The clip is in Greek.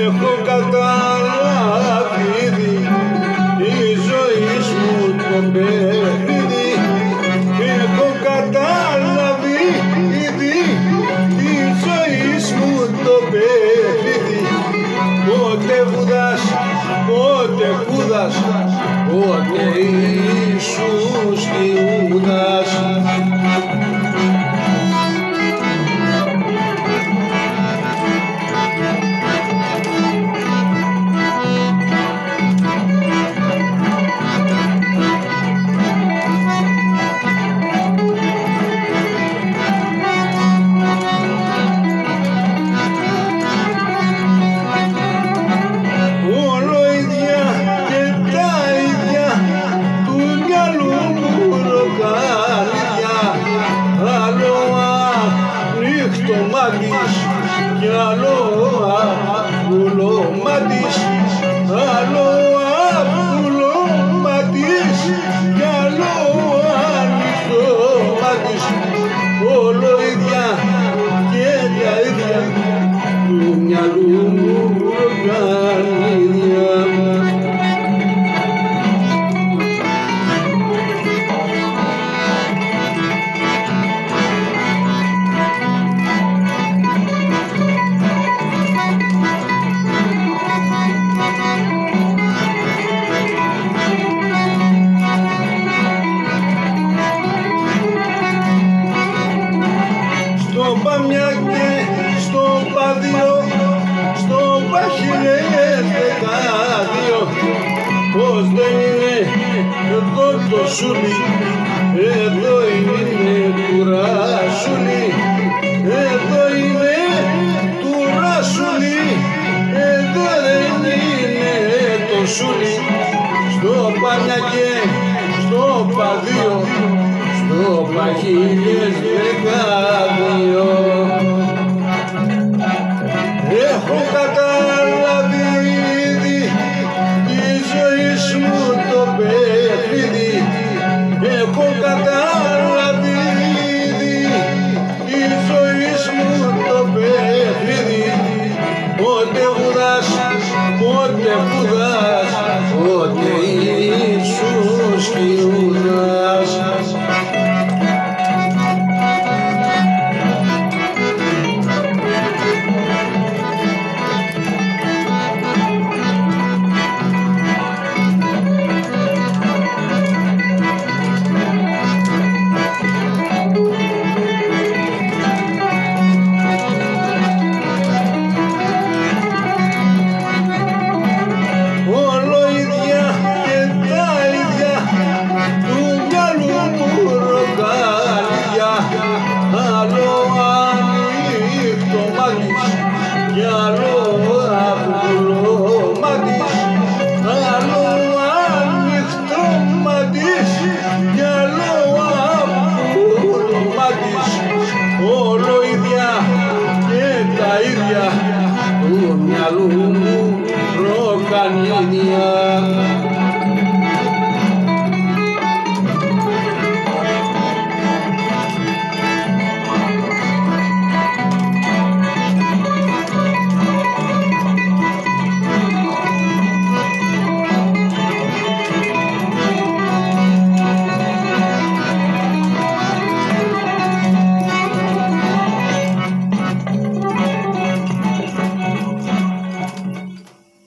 Έχω καταλάβει η ζωή μου το παιχνίδι. Έχω καταλάβει η ζωή μου το παιχνίδι. Πότε βουδάς, πότε κούδας, πότε Ιησούς Ιούδας. Κι άλλο απουλωμάτης, άλλο απουλωμάτης, κι άλλο ανοιχτωμάτης, όλο ίδια και τα ίδια του μυαλού μου ροκανίδια. Παμιά και στο παδίο, στο παχυλές 12. Πως δεν είναι εδώ το σούλι, εδώ είναι του ρασούλι, εδώ είναι του ρασούλι, εδώ δεν είναι το σούλι. Στο παμιά και στο παδίο, στο παχυλές 12.